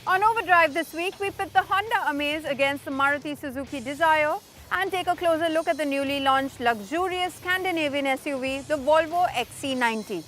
On Overdrive this week, we pit the Honda Amaze against the Maruti Suzuki Dzire and take a closer look at the newly launched luxurious Scandinavian SUV, the Volvo XC90.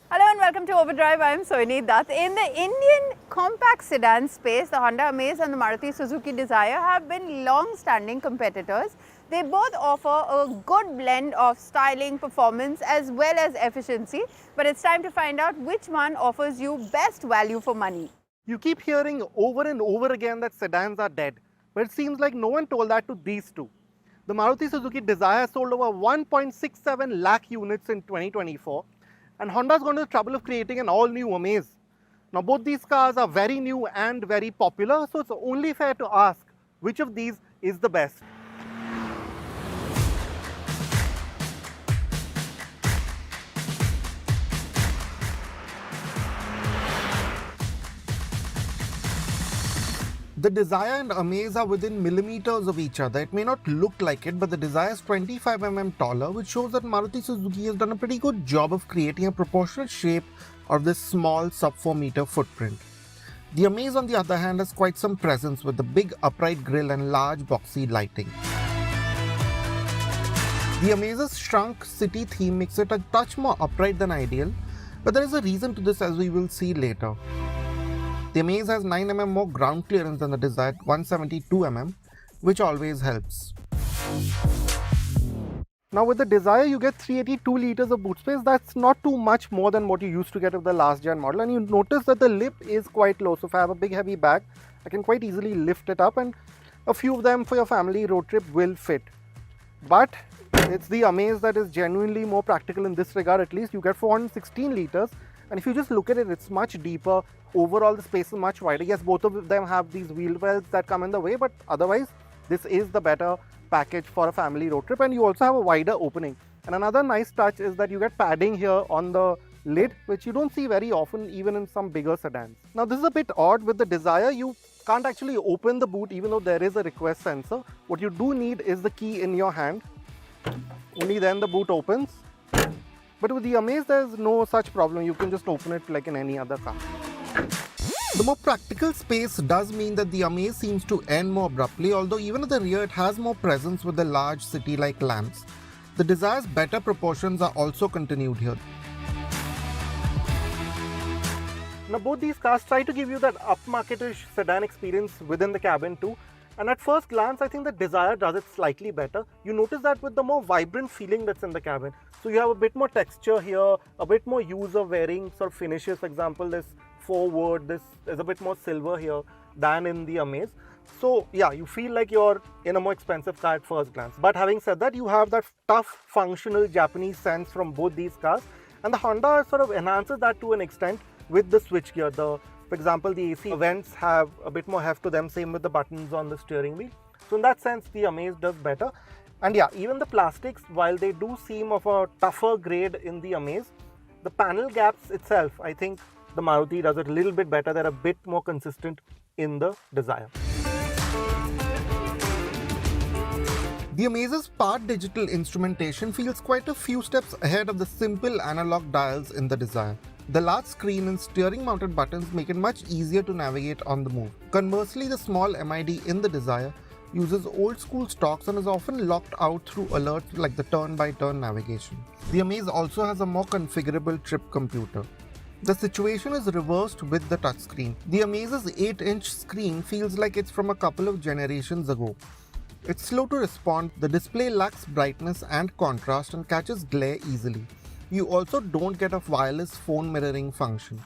Hello and welcome to Overdrive. I am Soini Dutt. In the Indian compact sedan space, the Honda Amaze and the Maruti Suzuki Dzire have been long-standing competitors. They both offer a good blend of styling, performance as well as efficiency. But it's time to find out which one offers you best value for money. You keep hearing over and over again that sedans are dead, but it seems like no one told that to these two. The Maruti Suzuki Dzire sold over 1.67 lakh units in 2024, and Honda's gone to the trouble of creating an all-new Amaze. Now both these cars are very new and very popular, so it's only fair to ask which of these is the best. The Dzire and Amaze are within millimeters of each other. It may not look like it, but the Dzire is 25 mm taller, which shows that Maruti Suzuki has done a pretty good job of creating a proportional shape of this small sub 4 meter footprint. The Amaze, on the other hand, has quite some presence with the big upright grille and large boxy lighting. The Amaze's shrunk city theme makes it a touch more upright than ideal, but there is a reason to this, as we will see later. The Amaze has 9 mm more ground clearance than the Dzire, 172 mm, which always helps. Now with the Dzire, you get 382 litres of boot space. That's not too much more than what you used to get with the last gen model. And you notice that the lip is quite low. So if I have a big heavy bag, I can quite easily lift it up, and a few of them for your family road trip will fit. But it's the Amaze that is genuinely more practical in this regard. At least you get 416 litres. And if you just look at it, it's much deeper. Overall, the space is much wider. Yes, both of them have these wheel wells that come in the way, but otherwise, this is the better package for a family road trip. And you also have a wider opening. And another nice touch is that you get padding here on the lid, which you don't see very often, even in some bigger sedans. Now, this is a bit odd. With the Dzire, you can't actually open the boot, even though there is a request sensor. What you do need is the key in your hand. Only then the boot opens. But with the Amaze, there's no such problem. You can just open it like in any other car. The more practical space does mean that the Amaze seems to end more abruptly, although even at the rear it has more presence with the large city-like lamps. The Desire's better proportions are also continued here. Now both these cars try to give you that upmarketish sedan experience within the cabin too. And at first glance, I think the Dzire does it slightly better. You notice that with the more vibrant feeling that's in the cabin. So you have a bit more texture here, a bit more user-wearing sort of finishes. For example, this forward, there's a bit more silver here than in the Amaze. So yeah, you feel like you're in a more expensive car at first glance. But having said that, you have that tough, functional Japanese sense from both these cars. And the Honda sort of enhances that to an extent with the switchgear. For example, the AC vents have a bit more heft to them, same with the buttons on the steering wheel. So in that sense, the Amaze does better. And yeah, even the plastics, while they do seem of a tougher grade in the Amaze, the panel gaps itself, I think the Maruti does it a little bit better. They're a bit more consistent in the Dzire. The Amaze's part digital instrumentation feels quite a few steps ahead of the simple analog dials in the Dzire. The large screen and steering mounted buttons make it much easier to navigate on the move. Conversely, the small MID in the Dzire uses old school stocks and is often locked out through alerts like the turn-by-turn navigation. The Amaze also has a more configurable trip computer. The situation is reversed with the touchscreen. The Amaze's 8-inch screen feels like it's from a couple of generations ago. It's slow to respond, the display lacks brightness and contrast and catches glare easily. You also don't get a wireless phone mirroring function.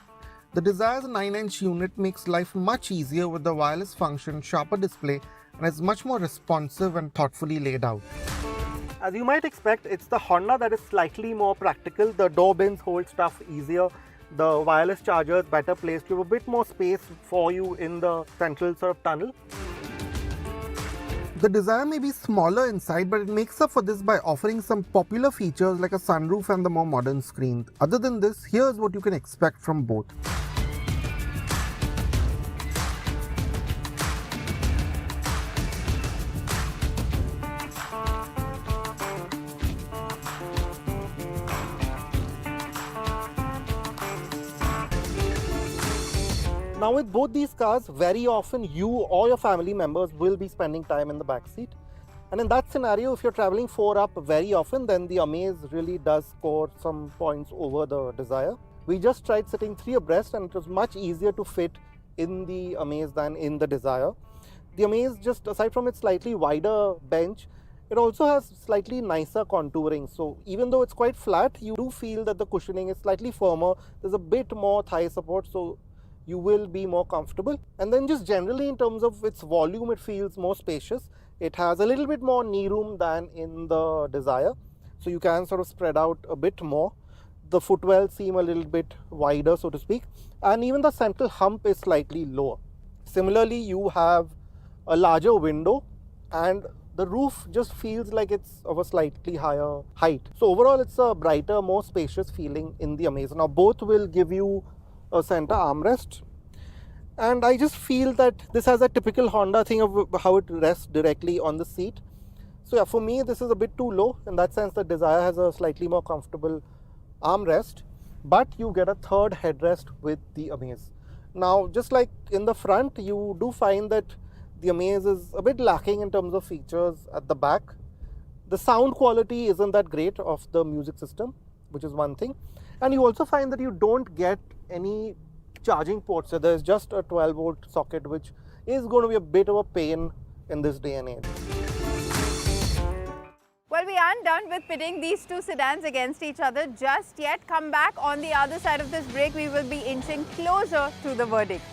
The Desire's 9-inch unit makes life much easier with the wireless function, sharper display, and is much more responsive and thoughtfully laid out. As you might expect, it's the Honda that is slightly more practical. The door bins hold stuff easier. The wireless charger is better placed. You have a bit more space for you in the central sort of tunnel. The Dzire may be smaller inside, but it makes up for this by offering some popular features like a sunroof and the more modern screen. Other than this, here's what you can expect from both. Now with both these cars, very often you or your family members will be spending time in the back seat. And in that scenario, if you're traveling 4 up very often, then the Amaze really does score some points over the Dzire. We just tried sitting 3 abreast and it was much easier to fit in the Amaze than in the Dzire. The Amaze, just aside from its slightly wider bench, it also has slightly nicer contouring. So even though it's quite flat, you do feel that the cushioning is slightly firmer. There's a bit more thigh support, so you will be more comfortable. And then just generally in terms of its volume, it feels more spacious. It has a little bit more knee room than in the Dzire, so you can sort of spread out a bit more. The footwells seem a little bit wider, so to speak, and even the central hump is slightly lower. Similarly, you have a larger window and the roof just feels like it's of a slightly higher height. So overall, it's a brighter, more spacious feeling in the Amaze. Now both will give you a center armrest, and I just feel that this has a typical Honda thing of how it rests directly on the seat. So yeah, for me this is a bit too low. In that sense, the Dzire has a slightly more comfortable armrest, but you get a third headrest with the Amaze. Now just like in the front, you do find that the Amaze is a bit lacking in terms of features at the back. The sound quality isn't that great of the music system, which is one thing. And you also find that you don't get any charging ports. So there's just a 12-volt socket, which is going to be a bit of a pain in this day and age. Well, we aren't done with pitting these two sedans against each other just yet. Come back on the other side of this break. We will be inching closer to the verdict.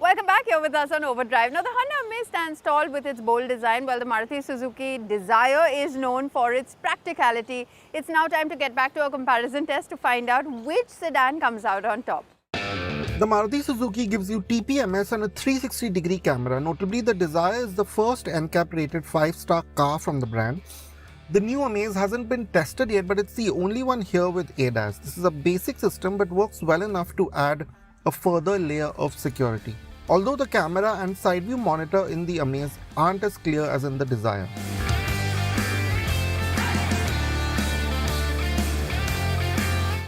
Welcome back here with us on Overdrive. Now, the Honda Amaze stands tall with its bold design, while the Maruti Suzuki Dzire is known for its practicality. It's now time to get back to a comparison test to find out which sedan comes out on top. The Maruti Suzuki gives you TPMS and a 360-degree camera. Notably, the Dzire is the first NCAP rated 5-star car from the brand. The new Amaze hasn't been tested yet, but it's the only one here with ADAS. This is a basic system but works well enough to add a further layer of security. Although the camera and side view monitor in the Amaze aren't as clear as in the Dzire.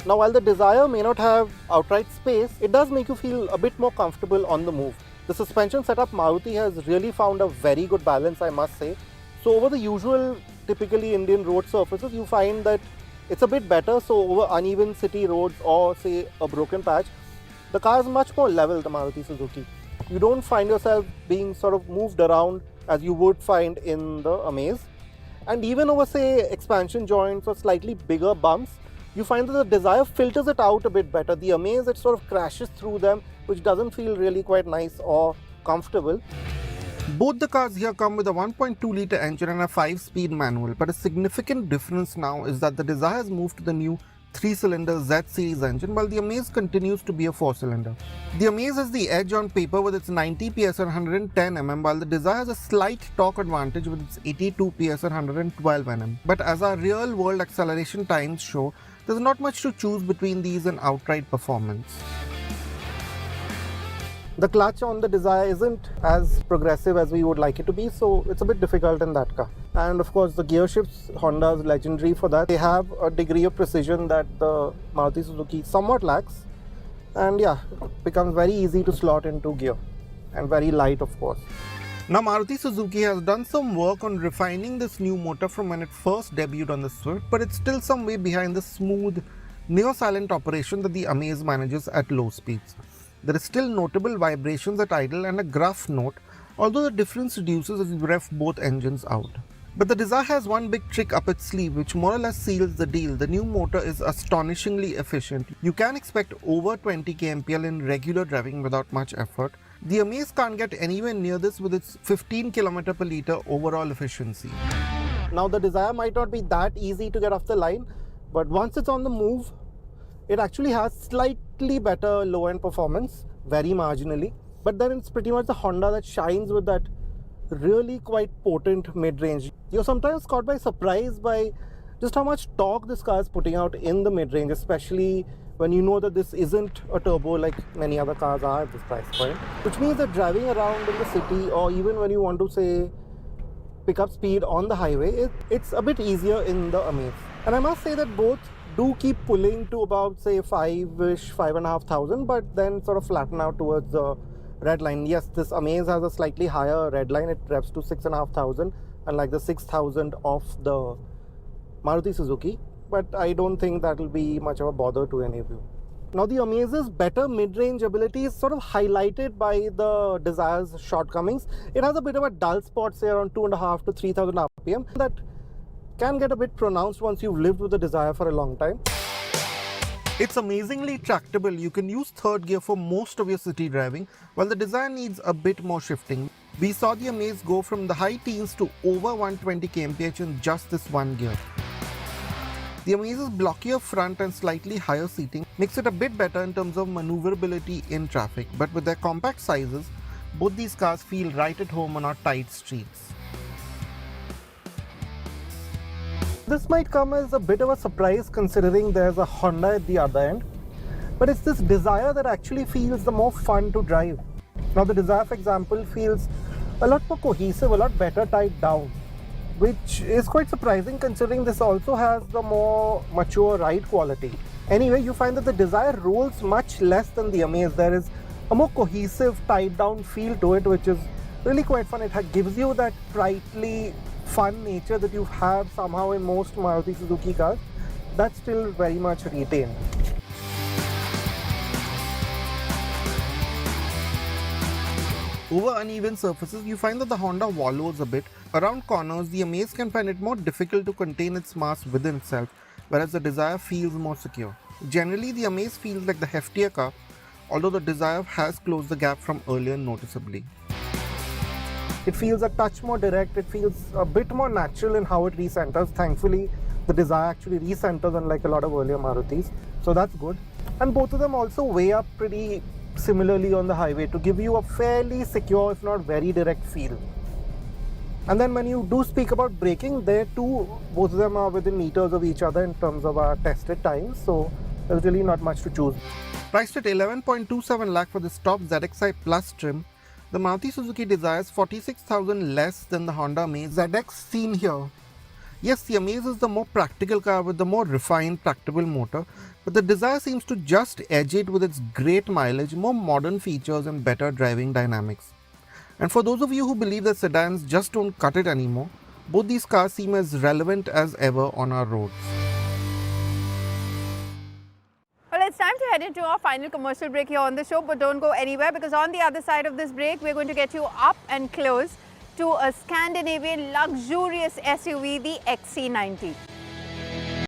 Now, while the Dzire may not have outright space, it does make you feel a bit more comfortable on the move. The suspension setup, Maruti has really found a very good balance, I must say. So over the usual, typically Indian road surfaces, you find that it's a bit better. So over uneven city roads or say a broken patch, the car is much more level, the Maruti Suzuki. You don't find yourself being sort of moved around as you would find in the Amaze. And even over say expansion joints or slightly bigger bumps, you find that the Dzire filters it out a bit better. The Amaze, it sort of crashes through them, which doesn't feel really quite nice or comfortable. Both the cars here come with a 1.2-litre engine and a 5-speed manual, but a significant difference now is that the Dzire has moved to the new 3-cylinder Z series engine, while the Amaze continues to be a 4-cylinder. The Amaze has the edge on paper with its 90 PS and 110 mm, while the Dzire has a slight torque advantage with its 82 PS and 112 Nm. But as our real-world acceleration times show, there's not much to choose between these in outright performance. The clutch on the Dzire isn't as progressive as we would like it to be, so it's a bit difficult in that car. And of course, the gear shifts, Honda is legendary for that. They have a degree of precision that the Maruti Suzuki somewhat lacks. And yeah, it becomes very easy to slot into gear and very light, of course. Now, Maruti Suzuki has done some work on refining this new motor from when it first debuted on the Swift, but it's still some way behind the smooth, near-silent operation that the Amaze manages at low speeds. There is still notable vibrations at idle and a gruff note, although the difference reduces as you rev both engines out. But the Dzire has one big trick up its sleeve which more or less seals the deal. The new motor is astonishingly efficient. You can expect over 20 kmpl in regular driving without much effort. The Amaze can't get anywhere near this with its 15 km per litre overall efficiency. Now the Dzire might not be that easy to get off the line, but once it's on the move, it actually has slightly better low-end performance, very marginally. But then it's pretty much the Honda that shines with that really quite potent mid-range. You're sometimes caught by surprise by just how much torque this car is putting out in the mid-range, especially when you know that this isn't a turbo like many other cars are at this price point. Which means that driving around in the city, or even when you want to say pick up speed on the highway, it's a bit easier in the Amaze. And I must say that both do keep pulling to about say 5-ish, 5,500, but then sort of flatten out towards the red line. Yes, this Amaze has a slightly higher red line. It revs to 6,500, unlike the 6,000 of the Maruti Suzuki, but I don't think that will be much of a bother to any of you. Now the Amaze's better mid-range ability is sort of highlighted by the Desire's shortcomings. It has a bit of a dull spot, say around 2.5 to 3,000 RPM, that can get a bit pronounced once you've lived with the Dzire for a long time. It's amazingly tractable. You can use third gear for most of your city driving, while the Dzire needs a bit more shifting. We saw the Amaze go from the high teens to over 120 kmph in just this one gear. The Amaze's blockier front and slightly higher seating makes it a bit better in terms of maneuverability in traffic, but with their compact sizes, both these cars feel right at home on our tight streets. This might come as a bit of a surprise considering there's a Honda at the other end, but it's this Dzire that actually feels the more fun to drive. Now the Dzire, for example, feels a lot more cohesive, a lot better tied down, which is quite surprising considering this also has the more mature ride quality. Anyway, you find that the Dzire rolls much less than the Amaze. There is a more cohesive, tied down feel to it, which is really quite fun. It gives you that sprightly, fun nature that you have somehow in most Maruti Suzuki cars. That's still very much retained. Over uneven surfaces, you find that the Honda wallows a bit. Around corners, the Amaze can find it more difficult to contain its mass within itself, whereas the Dzire feels more secure. Generally, the Amaze feels like the heftier car, although the Dzire has closed the gap from earlier noticeably. It feels a touch more direct, it feels a bit more natural in how it recenters. Thankfully, the Dzire actually recenters unlike a lot of earlier Marutis, so that's good. And both of them also weigh up pretty similarly on the highway to give you a fairly secure, if not very direct feel. And then when you do speak about braking, there too, both of them are within meters of each other in terms of our tested times, so there's really not much to choose. Priced at 11.27 lakh for this top ZXi Plus trim, the Maruti Suzuki Dzire is 46,000 less than the Honda Amaze ZX seen here. Yes, the Amaze is the more practical car with the more refined, tractable motor, but the Dzire seems to just edge it with its great mileage, more modern features and better driving dynamics. And for those of you who believe that sedans just don't cut it anymore, both these cars seem as relevant as ever on our roads. Well, it's time to head into our final commercial break here on the show, but don't go anywhere because on the other side of this break, we're going to get you up and close to a Scandinavian luxurious SUV, the XC90.